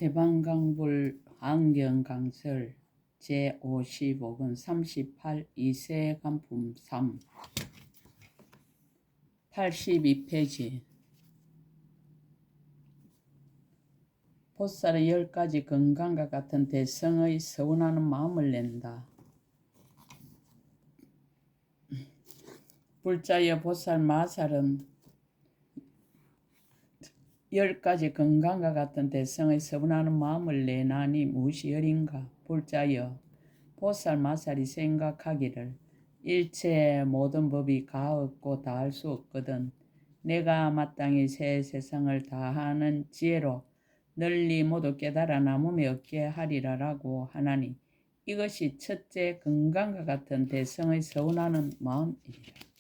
대방강불 안경강설 제55권 38 이세간품 3 82페이지. 보살은 10가지 건강과 같은 대성의 서운하는 마음을 낸다. 불자여 보살 마살은 10가지 건강과 같은 대성의 서운하는 마음을 내나니 무엇이 열인가. 불자여 보살 마살이 생각하기를 일체의 모든 법이 가없고 다할 수 없거든 내가 마땅히 새 세상을 다하는 지혜로 널리 모두 깨달아 남음이 없게 하리라라고 하나니 이것이 첫째 건강과 같은 대성의 서운하는 마음이니라.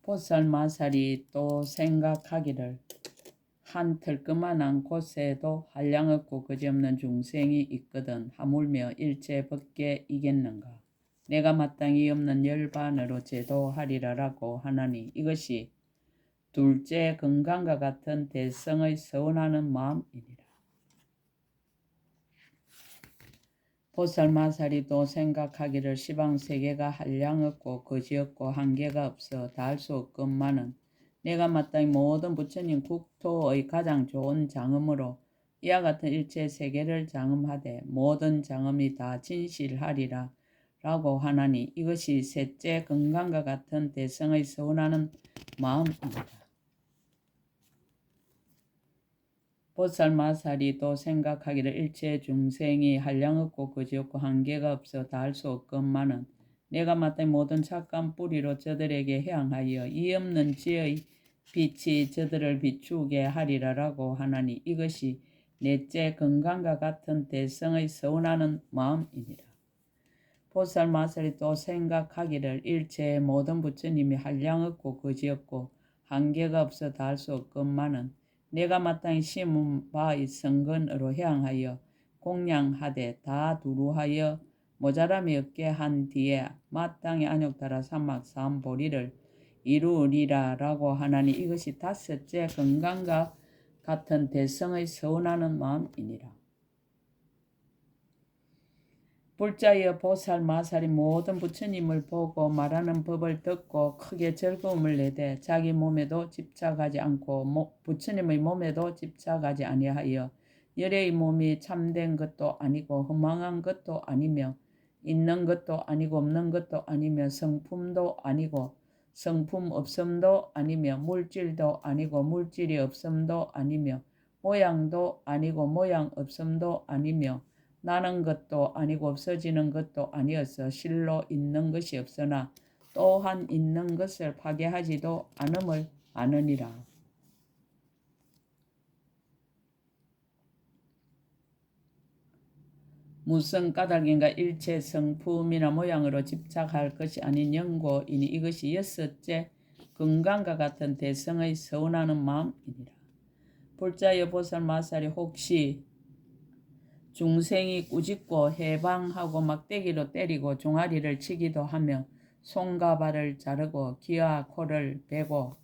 보살 마살이 또 생각하기를 한 털끄만한 곳에도 한량없고 그지없는 중생이 있거든 하물며 일체 법계 이겠는가. 내가 마땅히 없는 열반으로 제도하리라라고 하나니 이것이 둘째 건강과 같은 대성의 서운하는 마음이니라. 보살 마살이 또 생각하기를 시방세계가 한량없고 거지없고 한계가 없어 다할 수 없건만은 내가 마땅히 모든 부처님 국토의 가장 좋은 장엄으로 이와 같은 일체 세계를 장엄하되 모든 장엄이 다 진실하리라 라고 하나니 이것이 셋째 건강과 같은 대성의 서운하는 마음입니다. 보살 마살이 또 생각하기를 일체 중생이 한량없고 거지없고 한계가 없어 다할 수 없건만은 내가 마땅히 모든 착감 뿌리로 저들에게 향하여 이 없는 지의 빛이 저들을 비추게 하리라라고 하나니 이것이 넷째 건강과 같은 대성의 서운하는 마음이니라. 보살 마살이 또 생각하기를 일체의 모든 부처님이 한량없고 거지없고 한계가 없어 다할 수 없건만은 내가 마땅히 심은 바의 성근으로 향하여 공양하되 다 두루하여 모자람이 없게 한 뒤에 마땅히 안욕달아 삼막 삼보리를 이루리라 라고 하나니 이것이 다섯째 건강과 같은 대성의 서운하는 마음이니라. 불자여 보살 마살이 모든 부처님을 보고 말하는 법을 듣고 크게 즐거움을 내되 자기 몸에도 집착하지 않고 부처님의 몸에도 집착하지 아니하여 열의 몸이 참된 것도 아니고 허망한 것도 아니며 있는 것도 아니고 없는 것도 아니며 성품도 아니고 성품 없음도 아니며 물질도 아니고 물질이 없음도 아니며 모양도 아니고 모양 없음도 아니며 나는 것도 아니고 없어지는 것도 아니어서 실로 있는 것이 없으나 또한 있는 것을 파괴하지도 않음을 아느니라. 무슨 까닭인가 일체 성품이나 모양으로 집착할 것이 아닌 영고이니 이것이 여섯째 건강과 같은 대성의 서운하는 마음이니라. 불자여 보살 마살이 혹시 중생이 꾸짖고 해방하고 막대기로 때리고 종아리를 치기도 하며 손과 발을 자르고 귀와 코를 베고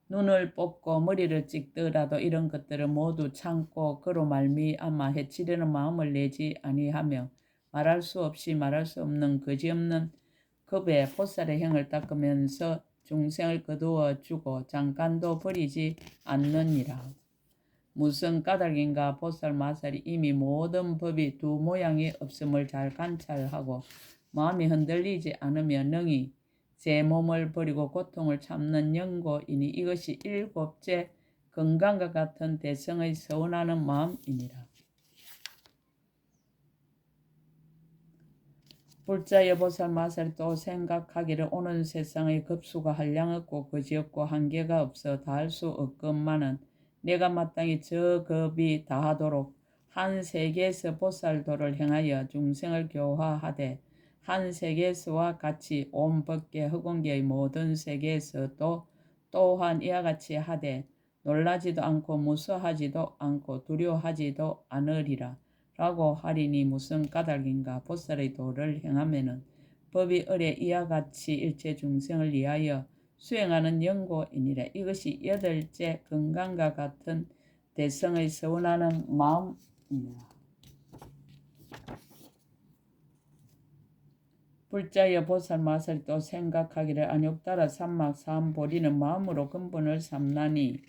눈을 뽑고 머리를 찍더라도 이런 것들을 모두 참고 그로 말미암아 해치려는 마음을 내지 아니하며 말할 수 없이 말할 수 없는 그지없는 급에 보살의 형을 닦으면서 중생을 거두어 주고 잠깐도 버리지 않느니라. 무슨 까닭인가 보살 마살이 이미 모든 법이 두 모양이 없음을 잘 관찰하고 마음이 흔들리지 않으며 능히 제 몸을 버리고 고통을 참는 영고이니 이것이 일곱째 건강과 같은 대성의 서운하는 마음이니라. 불자여 보살 마살이 또 생각하기를 오는 세상의 급수가 한량없고 거지없고 한계가 없어 다할 수 없건만은 내가 마땅히 저 급이 다하도록 한 세계에서 보살도를 행하여 중생을 교화하되 한 세계에서와 같이 온 법계 허공계의 모든 세계에서도 또한 이와 같이 하되 놀라지도 않고 무서워하지도 않고 두려워하지도 않으리라 라고 하리니 무슨 까닭인가. 보살의 도를 행하면은 법이 을에 이와 같이 일체 중생을 위하여 수행하는 연고이니라. 이것이 여덟째 건강과 같은 대성의 서운하는 마음이니라. 불자여 보살 마살이 또 생각하기를 안욕따라 삼막 사암보리는 마음으로 근본을 삼나니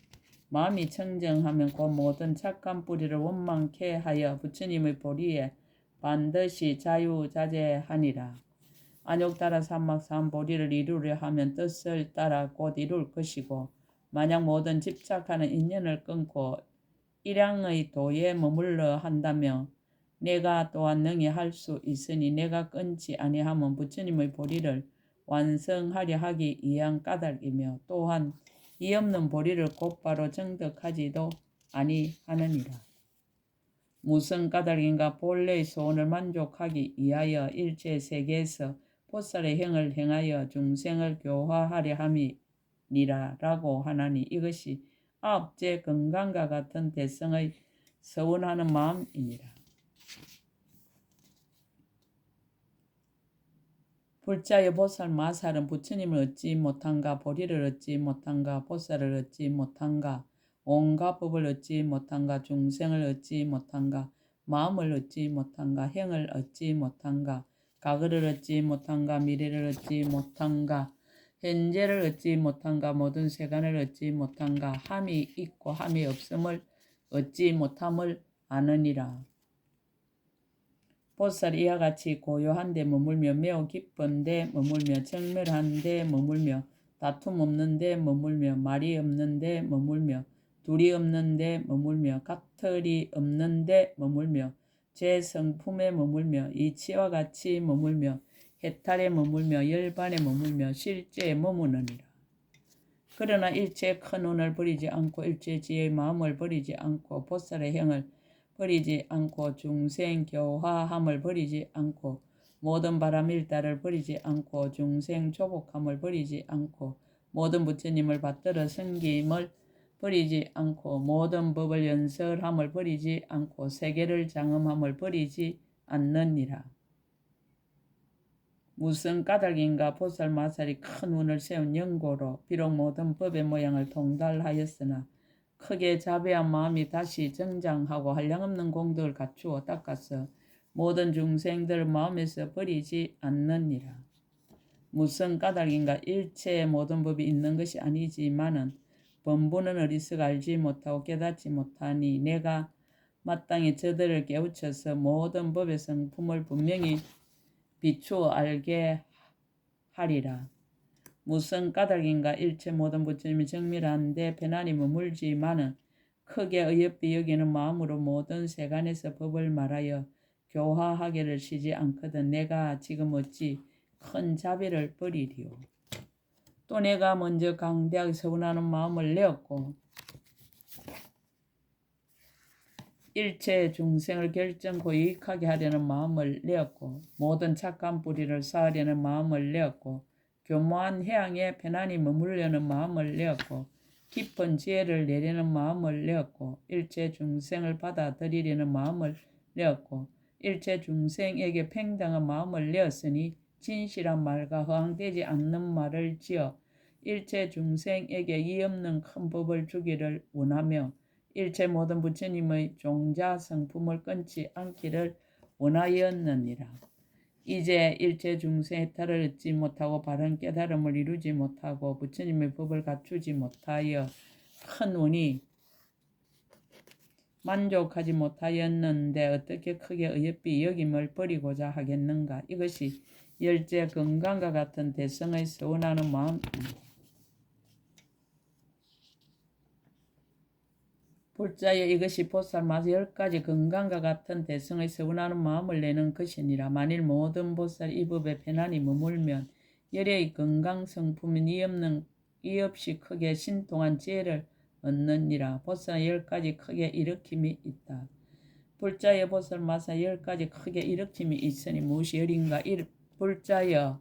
마음이 청정하면 그 모든 착한 뿌리를 원망케 하여 부처님의 보리에 반드시 자유자재하니라. 안욕따라 삼막 사암보리를 이루려 하면 뜻을 따라 곧 이룰 것이고 만약 모든 집착하는 인연을 끊고 일양의 도에 머물러 한다며 내가 또한 능히 할 수 있으니 내가 끊지 아니하면 부처님의 보리를 완성하려 하기 위한 까닭이며 또한 이 없는 보리를 곧바로 정득하지도 아니하느니라. 무슨 까닭인가. 본래의 소원을 만족하기 위하여 일체 세계에서 보살의 행을 행하여 중생을 교화하려 함이니라 라고 하나니 이것이 아홉째 건강과 같은 대성의 서운하는 마음이니라. 불자여 보살 마살은 부처님을 얻지 못한가, 보리를 얻지 못한가, 보살을 얻지 못한가, 온갖 법을 얻지 못한가, 중생을 얻지 못한가, 마음을 얻지 못한가, 행을 얻지 못한가, 과거를 얻지 못한가, 미래를 얻지 못한가, 현재를 얻지 못한가, 모든 세간을 얻지 못한가, 함이 있고 함이 없음을 얻지 못함을 아느니라. 보살이 이와 같이 고요한 데 머물며 매우 깊은 데 머물며 정멸한 데 머물며 다툼 없는 데 머물며 말이 없는 데 머물며 둘이 없는 데 머물며 가틀이 없는 데 머물며 제 성품에 머물며 이치와 같이 머물며 해탈에 머물며 열반에 머물며 실제에 머무느니라. 그러나 일체 큰 운을 버리지 않고 일체 지혜의 마음을 버리지 않고 보살의 행을 버리지 않고 중생 교화함을 버리지 않고 모든 바람 일다를 버리지 않고 중생 조복함을 버리지 않고 모든 부처님을 받들어 섬김을 버리지 않고 모든 법을 연설함을 버리지 않고 세계를 장엄함을 버리지 않느니라. 무슨 까닭인가. 보살 마살이 큰 운을 세운 연고로 비록 모든 법의 모양을 통달하였으나 크게 자비한 마음이 다시 정장하고 한량없는 공덕을 갖추어 닦아서 모든 중생들 마음에서 버리지 않느니라. 무슨 까닭인가. 일체의 모든 법이 있는 것이 아니지만은 범부는 어리석어 알지 못하고 깨닫지 못하니 내가 마땅히 저들을 깨우쳐서 모든 법의 성품을 분명히 비추어 알게 하리라. 무슨 까닭인가. 일체 모든 부처님이 정밀한데 편안히 머물지만은 크게 어여삐 여기는 마음으로 모든 세간에서 법을 말하여 교화하기를 쉬지 않거든 내가 지금 어찌 큰 자비를 버리리요. 또 내가 먼저 강대하게 서운하는 마음을 내었고 일체 중생을 결정코 유익하게 하려는 마음을 내었고 모든 착한 뿌리를 쌓으려는 마음을 내었고 교모한 해양에 편안히 머물려는 마음을 내었고 깊은 지혜를 내려는 마음을 내었고 일체 중생을 받아들이려는 마음을 내었고 일체 중생에게 평등한 마음을 내었으니 진실한 말과 허황되지 않는 말을 지어 일체 중생에게 이 없는 큰 법을 주기를 원하며 일체 모든 부처님의 종자 성품을 끊지 않기를 원하였느니라. 이제 일체 중생 해탈을 얻지 못하고 바른 깨달음을 이루지 못하고 부처님의 법을 갖추지 못하여 큰 운이 만족하지 못하였는데 어떻게 크게 어여삐 여김을 버리고자 하겠는가. 이것이 열째 건강과 같은 대성의 서운하는 마음입니다. 불자여 이것이 보살 마사 10가지 건강과 같은 대성의 서운하는 마음을 내는 것이니라. 만일 모든 보살 이 법에 편안히 머물면 열의 건강 성품인 이 없이 크게 신통한 지혜를 얻느니라. 보살 10가지 크게 일으킴이 있다. 불자여 보살 마사 10가지 크게 일으킴이 있으니 무엇이 열인가. 불자여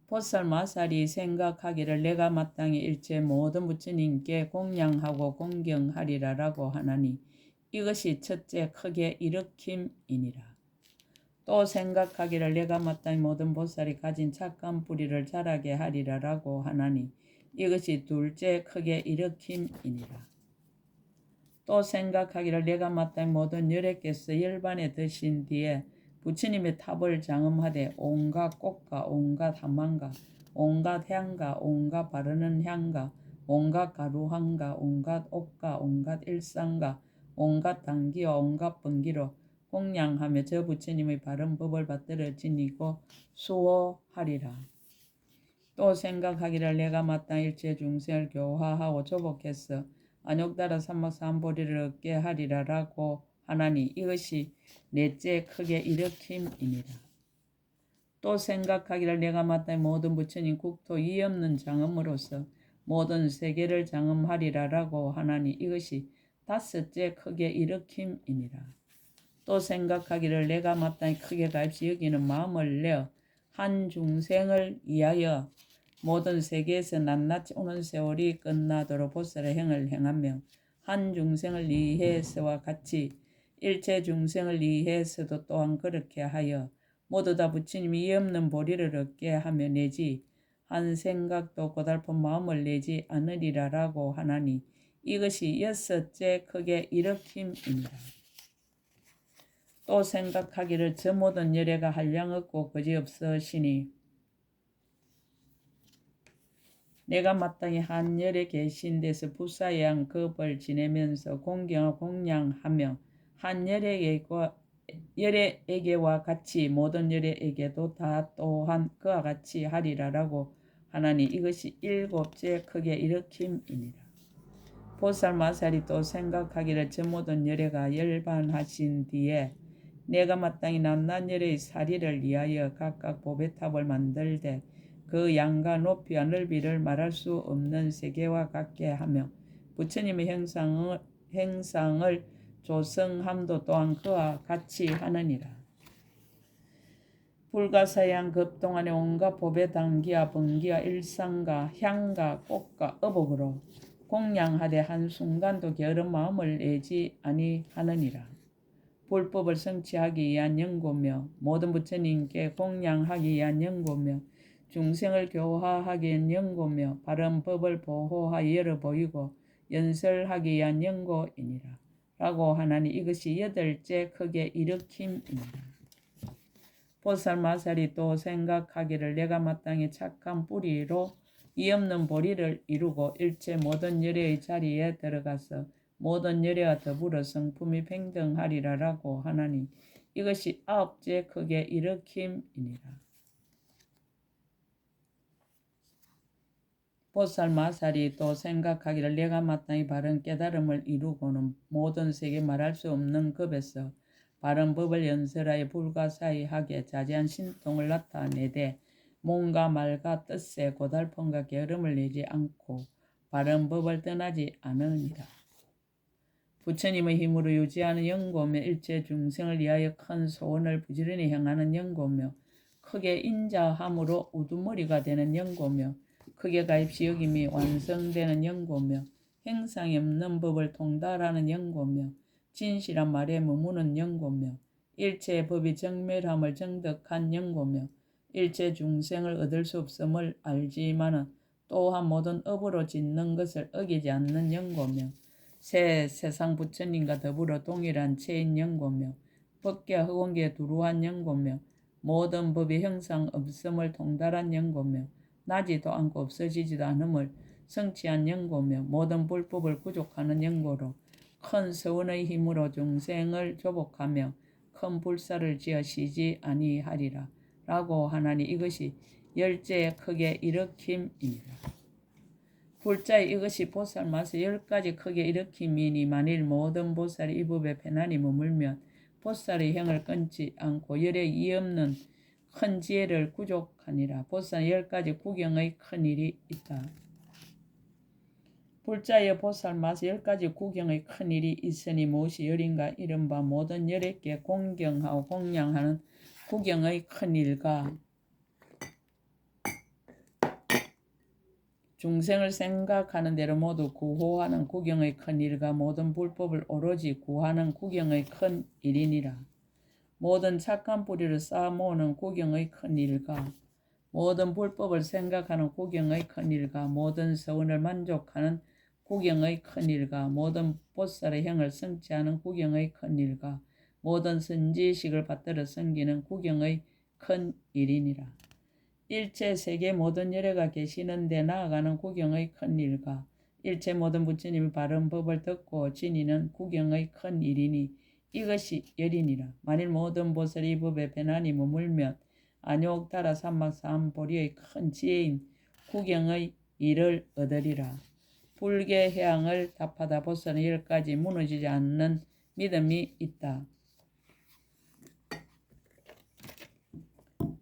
보살 마살이 생각하기를 내가 마땅히 일체 모든 부처님께 공양하고 공경하리라라고 하나니 이것이 첫째 크게 일으킴이니라. 또 생각하기를 내가 마땅히 모든 보살이 가진 착한 뿌리를 자라게 하리라라고 하나니 이것이 둘째 크게 일으킴이니라. 또 생각하기를 내가 마땅히 모든 열애께서 열반에 드신 뒤에 부처님의 탑을 장엄하되 온갖 꽃과 온갖 함망과 온갖 향과 온갖 바르는 향과 온갖 가루향과 온갖 옷과 온갖 일상과 온갖 당기와 온갖 번기로 공양하며 저 부처님의 바른 법을 받들어 지니고 수호하리라. 또 생각하기를 내가 마땅히 일체 중생을 교화하고 조복해서 안욕달아 삼막삼보리를 얻게 하리라라고 하나니 이것이 넷째 크게 일으킴이니라. 또 생각하기를 내가 마땅히 모든 부처님 국토 이 없는 장엄으로서 모든 세계를 장엄하리라라고 하나니 이것이 다섯째 크게 일으킴이니라. 또 생각하기를 내가 마땅히 크게 가입시 여기는 마음을 내어 한 중생을 위하여 모든 세계에서 낱낱이 오는 세월이 끝나도록 보살의 행을 행하며 한 중생을 위해서와 같이 일체 중생을 위해서도 또한 그렇게 하여 모두 다 부처님이 이 없는 보리를 얻게 하며 내지 한 생각도 고달픈 마음을 내지 않으리라라고 하나니 이것이 여섯째 크게 일으킴이니라. 또 생각하기를 저 모든 열애가 한량 없고 거지없으시니 내가 마땅히 한 열에 계신 데서 부사양 급을 지내면서 공경을 공양하며 한 열애에게와 같이 모든 열애에게도 다 또한 그와 같이 하리라라고 하나니 이것이 일곱째 크게 일으킴이니라. 보살마살이 또 생각하기를 저 모든 열애가 열반하신 뒤에 내가 마땅히 낱낱 열애의 사리를 위하여 각각 보배탑을 만들되 그 양과 높이와 넓이를 말할 수 없는 세계와 같게 하며 부처님의 행상을 조성함도 또한 그와 같이 하느니라. 불가사양 급동안에 온갖 보배 당기와 번기와 일상과 향과 꽃과 어복으로 공양하되 한순간도 게으른 마음을 내지 아니하느니라. 불법을 성취하기 위한 연고며 모든 부처님께 공양하기 위한 연고며 중생을 교화하기 위한 연고며 바른 법을 보호하여 열어 보이고 연설하기 위한 연고이니라. 라고 하나니 이것이 여덟째 크게 일으킴이니라. 보살마살이 또 생각하기를 내가 마땅히 착한 뿌리로 이 없는 보리를 이루고 일체 모든 열애의 자리에 들어가서 모든 열애와 더불어 성품이 평등하리라라고 하나니 이것이 아홉째 크게 일으킴이니라. 보살마살이 또 생각하기를 내가 마땅히 바른 깨달음을 이루고는 모든 세계 말할 수 없는 급에서 바른 법을 연설하여 불가사의하게 자제한 신통을 나타내되 몸과 말과 뜻에 고달픔과 게으름을 내지 않고 바른 법을 떠나지 않으니라. 부처님의 힘으로 유지하는 연고며 일체 중생을 위하여 큰 소원을 부지런히 행하는 연고며 크게 인자함으로 우두머리가 되는 연고며 크게 가입시 여김이 완성되는 연고며 행상이 없는 법을 통달하는 연고며 진실한 말에 머무는 연고며 일체 법이 정멸함을 정득한 연고며 일체 중생을 얻을 수 없음을 알지만은 또한 모든 업으로 짓는 것을 어기지 않는 연고며 새 세상 부처님과 더불어 동일한 체인 연고며 법계와 허공계에 두루한 연고며 모든 법이 형상 없음을 통달한 연고며 나지도 않고 없어지지도 않음을 성취한 연고며 모든 불법을 구족하는 연고로 큰 서원의 힘으로 중생을 조복하며 큰 불사를 지어 쉬지 아니하리라 라고 하나니 이것이 열째 크게 일으킴이니라. 불자에 이것이 보살마서 10가지 크게 일으킴이니 만일 모든 보살이 이 법에 편안히 머물면 보살의 행을 끊지 않고 열에 이없는 큰 지혜를 구족하니라. 보살 10가지 구경의 큰 일이 있다. 불자에 보살마서 10가지 구경의 큰 일이 있으니 무엇이 열인가 이른바 모든 열애께 공경하고 공양하는 구경의 큰 일과 중생을 생각하는 대로 모두 구호하는 구경의 큰 일과 모든 불법을 오로지 구하는 구경의 큰 일이니라. 모든 착한 뿌리를 쌓아 모으는 구경의 큰 일과 모든 불법을 생각하는 구경의 큰 일과 모든 서운을 만족하는 구경의 큰 일과 모든 보살의 형을 성취하는 구경의 큰 일과 모든 선지식을 받들어 섬기는 구경의 큰 일이니라. 일체 세계 모든 열애가 계시는 데 나아가는 구경의 큰 일과 일체 모든 부처님의 바른 법을 듣고 지니는 구경의 큰 일이니 이것이 열이니라. 만일 모든 보살이 이 법에 배난이 머물면 안욕따라 삼막사암보리의 큰 지혜인 구경의 일을 얻으리라. 불계 해양을 답하다 보살은 10가지 무너지지 않는 믿음이 있다.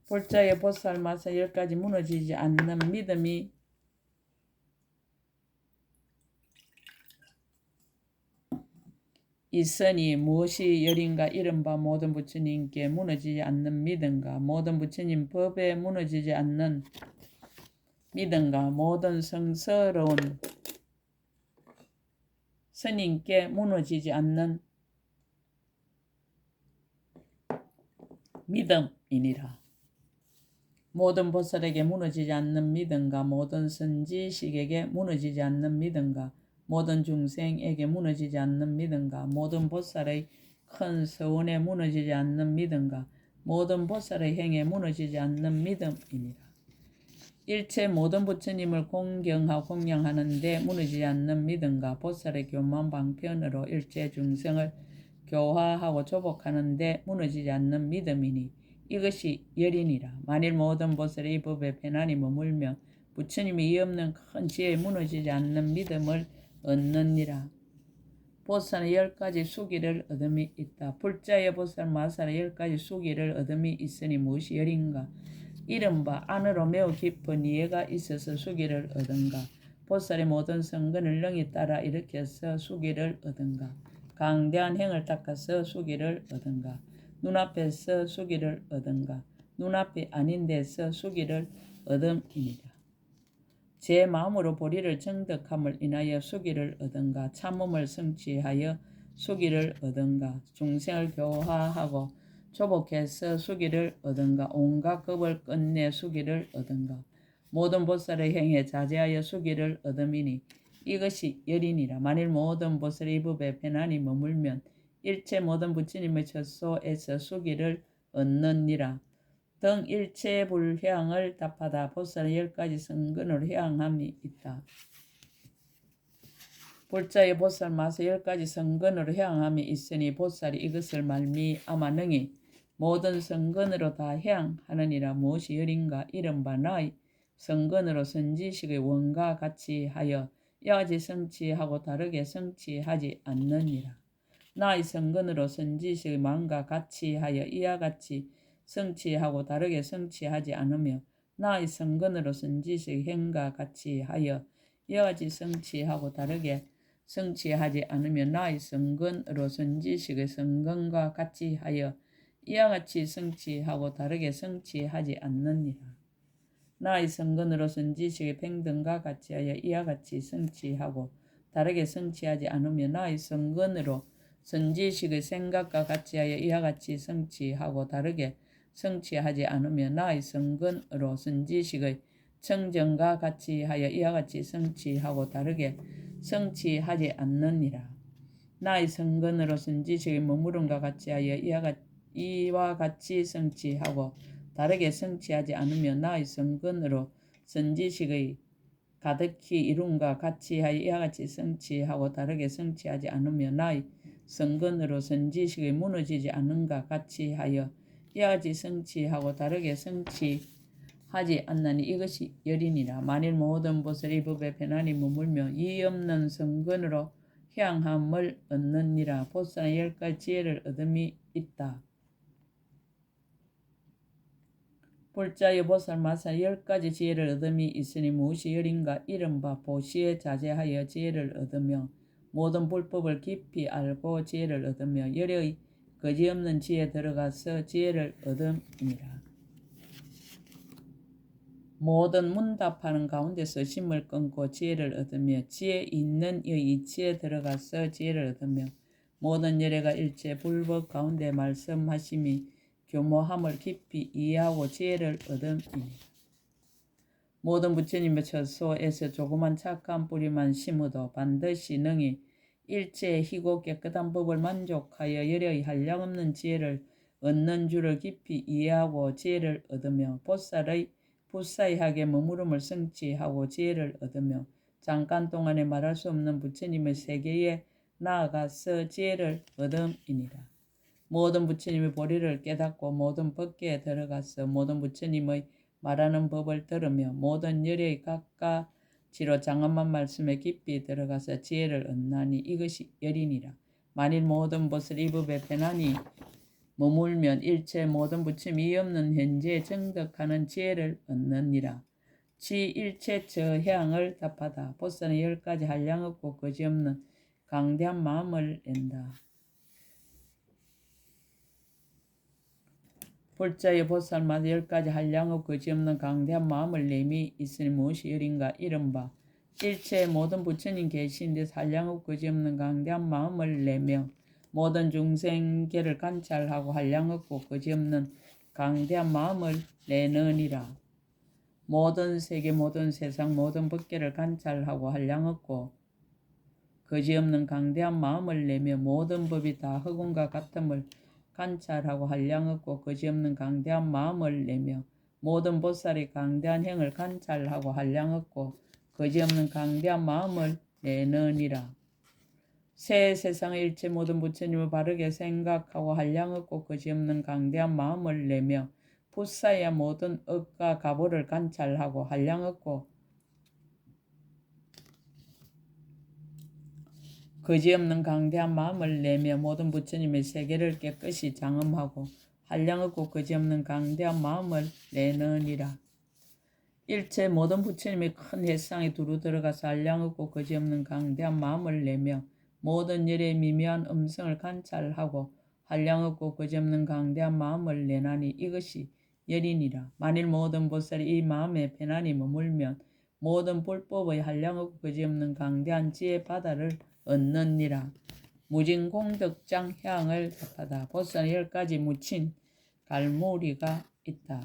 볼자의 보살 마사 10가지 무너지지 않는 믿음이 있으니 무엇이 열인가? 이른바 모든 부처님께 무너지지 않는 믿음과 모든 부처님 법에 무너지지 않는 믿음과 모든 성스러운 스님께 무너지지 않는 믿음이니라. 모든 보살에게 무너지지 않는 믿음과 모든 선지식에게 무너지지 않는 믿음과 모든 중생에게 무너지지 않는 믿음과 모든 보살의 큰 서원에 무너지지 않는 믿음과 모든 보살의 행에 무너지지 않는 믿음이니라. 일체 모든 부처님을 공경하고 공양하는 데 무너지지 않는 믿음과 보살의 교만 방편으로 일체 중생을 교화하고 조복하는 데 무너지지 않는 믿음이니 이것이 열이니라. 만일 모든 보살의 이 법에 배난이 머물면 부처님이 이 없는 큰 지혜에 무너지지 않는 믿음을 얻느니라. 보살은 10가지 수기를 얻음이 있다. 불자의 보살 마살의 10가지 수기를 얻음이 있으니 무엇이 열인가? 이른바 안으로 매우 깊은 이해가 있어서 수기를 얻은가? 보살의 모든 성근을 능히 따라 일으켜서 수기를 얻은가? 강대한 행을 닦아서 수기를 얻은가? 눈앞에서 수기를 얻은가? 눈앞이 아닌 데서 수기를 얻음이니라. 제 마음으로 보리를 정덕함을 인하여 수기를 얻은가? 참음을 성취하여 수기를 얻은가? 중생을 교화하고 조복해서 수기를 얻은가? 온갖 겁을 끝내 수기를 얻은가? 모든 보살의 행에 자제하여 수기를 얻음이니 이것이 열이니라. 만일 모든 보살의 이 법에 배난이 머물면 일체 모든 부처님의 처소에서 수기를 얻느니라. 등 일체 불향을 답하다 보살은 10가지 성근으로 향함이 있다. 불자의 보살 마서 10가지 성근으로 향함이 있으니 보살이 이것을 말미암아 능히 모든 성근으로 다 향하느니라. 무엇이 열인가? 이른바 나의 성근으로 선지식의 원과 같이 하여 이와같이 성취하고 다르게 성취하지 않느니라. 나의 성근으로 선지식의 망과 같이 하여 이와 같이 성취하고 다르게 성취하지 않으며 나의 성근으로 선지식의 행과 같이 하여 이와 같이 성취하고 다르게 성취하지 않으며 나의 성근으로 선지식의 성근과 같이 하여 이와 같이 성취하고 다르게 성취하지 않느니라. 나의 성근으로 선지식의 평등과 같이 하여 이와 같이 성취하고 다르게 성취하지 않으며 나의 성근으로 선지식의 생각과 같이 하여 이와 같이 성취하고 다르게 성취하지 않으며 나의 성근으로 선지식의 청정과 같이 하여 이와 같이 성취하고 다르게 성취하지 않느니라. 나의 성근으로 선지식의 머무름과 같이 하여 이와 같이 성취하고 다르게 성취하지 않으며 나의 성근으로 선지식의 가득히 이룸과 같이 하여 이와 같이 성취하고 다르게 성취하지 않으며 나의 성근으로 선지식의 무너지지 않은가 같이 하여 이와 같이 성취하고 다르게 성취하지 않나니 이것이 열이니라. 만일 모든 보살이 법에 배난이 머물며 이 없는 성근으로 향함을 얻느니라. 보살은 10가지 지혜를 얻음이 있다. 불자의 보살 마살 10가지 지혜를 얻음이 있으니 무엇이 열인가? 이른바 보시에 자제하여 지혜를 얻으며 모든 불법을 깊이 알고 지혜를 얻으며 열의 거지없는 지혜에 들어가서 지혜를 얻음이니라. 모든 문답하는 가운데서 심을 끊고 지혜를 얻으며 지혜 있는 이의 이치에 들어가서 지혜를 얻으며 모든 예례가 일체 불법 가운데 말씀하심이 교모함을 깊이 이해하고 지혜를 얻음이니 모든 부처님의 처소에서 조그만 착한 뿌리만 심어도 반드시 능히 일체의 희고 깨끗한 법을 만족하여 열의 한량없는 지혜를 얻는 줄을 깊이 이해하고 지혜를 얻으며 보살의 부사이하게 머무름을 성취하고 지혜를 얻으며 잠깐 동안에 말할 수 없는 부처님의 세계에 나아가서 지혜를 얻음이니라. 모든 부처님의 보리를 깨닫고 모든 법계에 들어가서 모든 부처님의 말하는 법을 들으며 모든 열의 각가지로 장엄한 말씀에 깊이 들어가서 지혜를 얻나니 이것이 열이니라. 만일 모든 것을 이 법에 편안히 머물면 일체 모든 부침이 없는 현재에 정덕하는 지혜를 얻느니라. 지 일체 저향을 답하다. 보살은 10가지 한량 없고 거지없는 강대한 마음을 낸다. 불자의 보살마다 10가지 한량 없고 거지없는 강대한 마음을 내미 있으니 무엇이 열인가 이른바 일체의 모든 부처님 계신 데 한량 없고 거지없는 강대한 마음을 내며 모든 중생계를 관찰하고 한량 없고 거지없는 강대한 마음을 내느니라. 모든 세계 모든 세상 모든 법계를 관찰하고 한량 없고 거지없는 강대한 마음을 내며 모든 법이 다 허공과 같음을 관찰하고 한량 없고 거지없는 강대한 마음을 내며 모든 보살의 강대한 행을 관찰하고 한량 없고 거지없는 강대한 마음을 내느니라. 새 세상의 일체 모든 부처님을 바르게 생각하고 한량 없고 거지없는 강대한 마음을 내며 부사야 모든 업과 가보를 관찰하고 한량 없고 거지없는 강대한 마음을 내며 모든 부처님의 세계를 깨끗이 장엄하고 한량 없고 거지없는 강대한 마음을 내느니라. 일체 모든 부처님의 큰 햇상에 두루 들어가서 한량 없고 거지없는 강대한 마음을 내며 모든 열의 미묘한 음성을 관찰하고 한량 없고 거지없는 강대한 마음을 내나니 이것이 열이니라. 만일 모든 보살이 이 마음에 편안히 머물면 모든 불법의 한량 없고 거지없는 강대한 지혜 바다를 얻느니라. 무진공덕장 향을 답하다. 보살은 10가지 묻힌 갈무리가 있다.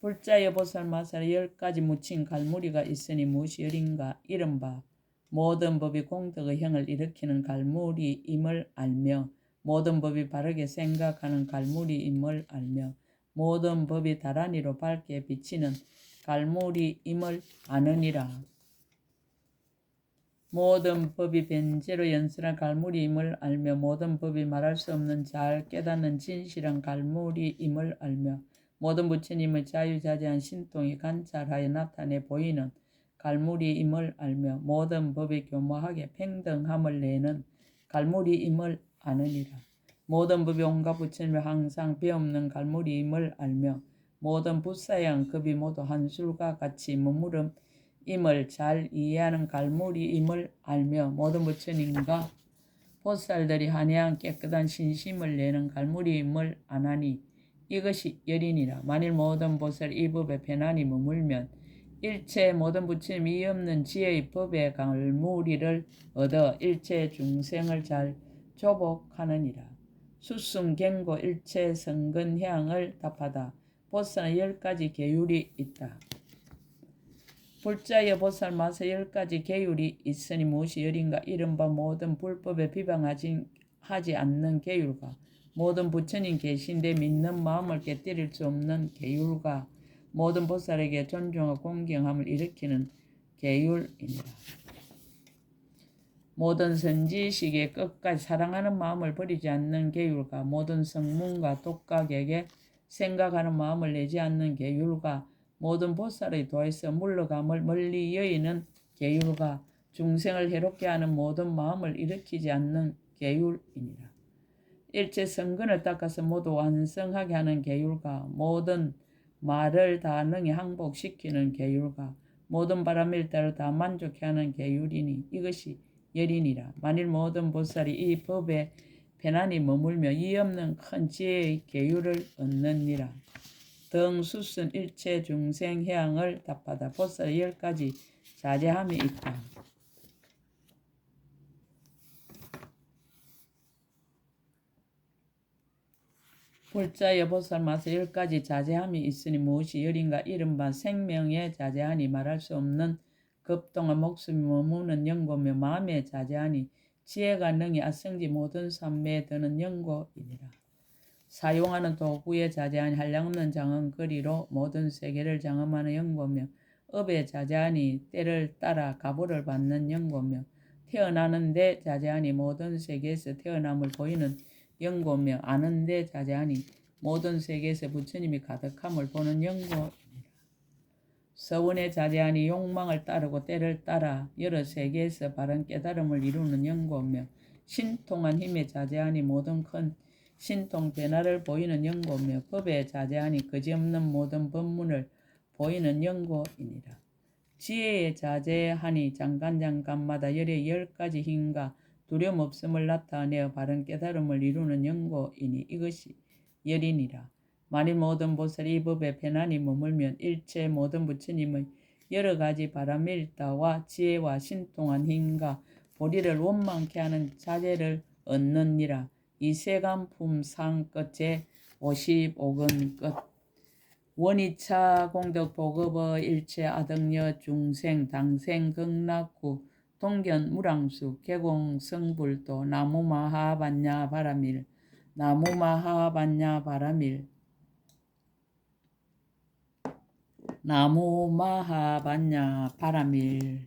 불자의 보살 마살에 10가지 묻힌 갈무리가 있으니 무엇이 열인가 이른바 모든 법이 공덕의 형을 일으키는 갈무리임을 알며 모든 법이 바르게 생각하는 갈무리임을 알며 모든 법이 다란이로 밝게 비치는 갈무리임을 아느니라. 모든 법이 변제로 연설한 갈무리임을 알며 모든 법이 말할 수 없는 잘 깨닫는 진실한 갈무리임을 알며 모든 부처님의 자유자재한 신통이 관찰하여 나타내 보이는 갈무리임을 알며 모든 법이 교모하게 평등함을 내는 갈무리임을 아느니라. 모든 법이 온갖 부처님의 항상 배없는 갈무리임을 알며 모든 부사양 급이 모두 한술과 같이 머무름 임을 잘 이해하는 갈무리임을 알며 모든 부처님과 보살들이 한해한 깨끗한 신심을 내는 갈무리임을 아나니 이것이 열이니라. 만일 모든 보살 이 법에 편안히 머물면 일체 모든 부처님이 이 없는 지혜의 법의 갈무리를 얻어 일체 중생을 잘 조복하느니라. 수승경고 일체 성근향을 답하다. 보살은 10가지 계율이 있다. 불자의 보살 마서 10가지 계율이 있으니 무엇이 열인가 이른바 모든 불법에 비방하지 않는 계율과 모든 부처님 계신데 믿는 마음을 깨뜨릴 수 없는 계율과 모든 보살에게 존중과 공경함을 일으키는 계율이니라. 모든 선지식의 끝까지 사랑하는 마음을 버리지 않는 계율과 모든 성문과 독각에게 생각하는 마음을 내지 않는 계율과 모든 보살의 도에서 물러감을 멀리 여의는 계율과 중생을 해롭게 하는 모든 마음을 일으키지 않는 계율이니라. 일체 성근을 닦아서 모두 완성하게 하는 계율과 모든 말을 다 능히 항복시키는 계율과 모든 바람일다를 다 만족해 하는 계율이니 이것이 열이니라. 만일 모든 보살이 이 법에 편안히 머물며 이 없는 큰 지혜의 계율을 얻느니라. 등수순 일체 중생 해양을 답하다. 보살 10가지 자제함이 있다. 불자의 보살마서 10가지 자제함이 있으니 무엇이 열인가 이른바 생명에 자제하니 말할 수 없는 급동한 목숨이 머무는 연고며 마음에 자제하니 지혜가 능히 아성지 모든 삼매에 드는 연고이니라. 사용하는 도구에 자제하니 한량없는 장엄거리로 모든 세계를 장엄하는 연고며 업에 자제하니 때를 따라 가보를 받는 연고며 태어나는 데 자제하니 모든 세계에서 태어남을 보이는 연고며 아는 데 자제하니 모든 세계에서 부처님이 가득함을 보는 연고이니라. 서원에 자제하니 욕망을 따르고 때를 따라 여러 세계에서 바른 깨달음을 이루는 연고며 신통한 힘에 자제하니 모든 큰 신통 변화를 보이는 연고며 법에 자제하니 그지없는 모든 법문을 보이는 연고이니라. 지혜에 자제하니 잠깐마다 열의 10가지 힘과 두려움 없음을 나타내어 바른 깨달음을 이루는 연고이니 이것이 열이니라. 만일 모든 보살이 이 법에 편안히 머물면 일체 모든 부처님의 여러 가지 바람일다와 지혜와 신통한 힘과 보리를 원망케 하는 자제를 얻느니라. 이 세간품상 끝제 55권 끝. 원이차 공덕 보급의 일체 아덕여 중생 당생 극락구 동견 무랑수 개공 성불도 나무마하반야 바라밀 나무마하반야 바라밀 나무마하반야 바라밀